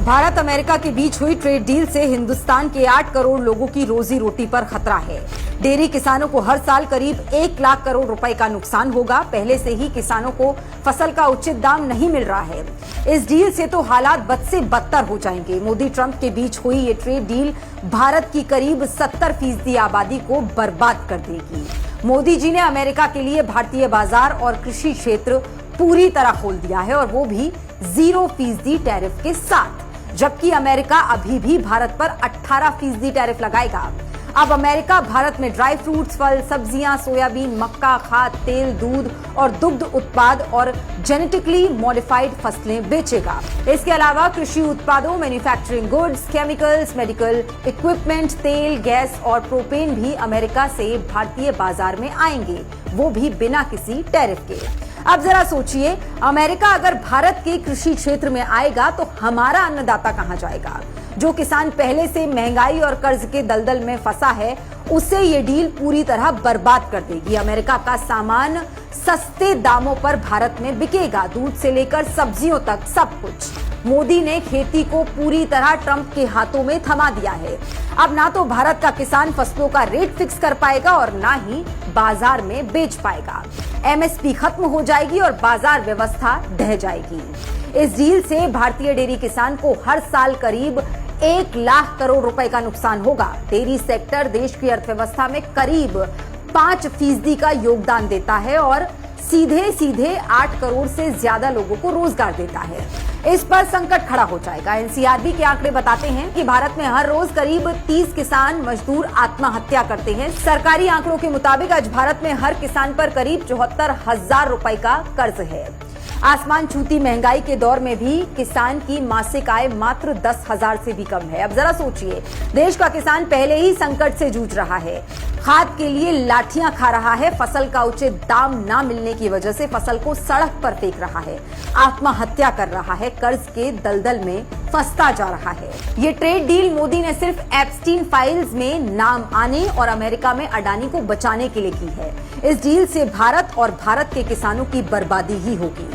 Bharat America के बीच हुई trade deal से हिंदुस्तान के 8 करोड़ लोगों की रोजी रोटी पर खतरा है। डेयरी किसानों को हर साल करीब 1 लाख करोड़ रुपए का नुकसान होगा। पहले से ही किसानों को फसल का उचित दाम नहीं मिल रहा है। इस डील से तो हालात बद से बदतर हो जाएंगे। मोदी ट्रंप के बीच हुई ये ट्रेड डील भारत की करीब 70% आबादी को बर्बाद कर देगी। मोदी जी ने अमेरिका के लिए भारतीय बाजार और कृषि क्षेत्र पूरी तरह खोल दिया है, और वो भी 0% टैरिफ के साथ, जबकि अमेरिका अभी भी भारत पर 18% टैरिफ लगाएगा। अब अमेरिका भारत में ड्राई फ्रूट्स, फल, सब्जियां, सोयाबीन, मक्का, खाद, तेल, दूध और दुग्ध उत्पाद और जेनेटिकली मॉडिफाइड फसलें बेचेगा। इसके अलावा कृषि उत्पादों, manufacturing goods, chemicals, medical equipment, तेल, गैस और प्रोपेन भी अमेरिका से भारतीय बाजार में आएंगे, वो भी बिना किसी टैरिफ के। अब जरा सोचिए, अमेरिका अगर भारत के कृषि क्षेत्र में आएगा तो हमारा अन्नदाता कहां जाएगा? जो किसान पहले से महंगाई और कर्ज के दलदल में फंसा है, उसे ये डील पूरी तरह बर्बाद कर देगी। अमेरिका का सामान सस्ते दामों पर भारत में बिकेगा, दूध से लेकर सब्जियों तक सब कुछ। मोदी ने खेती को पूरी तरह ट्रंप के हाथों में थमा दिया है। अब ना तो भारत का किसान फसलों का रेट फिक्स कर पाएगा और ना ही बाजार में बेच पाएगा। एमएसपी खत्म हो जाएगी और बाजार व्यवस्था ढह जाएगी। इस डील से भारतीय डेयरी किसान को हर साल करीब 1 लाख करोड़ रुपए का नुकसान होगा। डेयरी सेक्टर देश की अर्थव्यवस्था में करीब 5% का योगदान देता है और सीधे सीधे 8 करोड़ से ज्यादा लोगों को रोजगार देता है। इस पर संकट खड़ा हो जाएगा। एनसीआरबी के आंकड़े बताते हैं कि भारत में हर रोज करीब 30 किसान मजदूर आत्महत्या करते हैं। सरकारी आंकड़ों के मुताबिक आज भारत में हर किसान पर करीब 74,000 रुपए का कर्ज है। आसमान छूती महंगाई के दौर में भी किसान की मासिक आय मात्र 10,000 से भी कम है। अब जरा सोचिए, देश का किसान पहले ही संकट से जूझ रहा है, खाद के लिए लाठियां खा रहा है, फसल का उचित दाम ना मिलने की वजह से फसल को सड़क पर फेंक रहा है, आत्महत्या कर रहा है, कर्ज के दलदल में फंसता जा रहा है। ये ट्रेड डील मोदी ने सिर्फ एप्स्टीन फाइल्स में नाम आने और अमेरिका में अडानी को बचाने के लिए की है। इस डील से भारत और भारत के किसानों की बर्बादी ही होगी।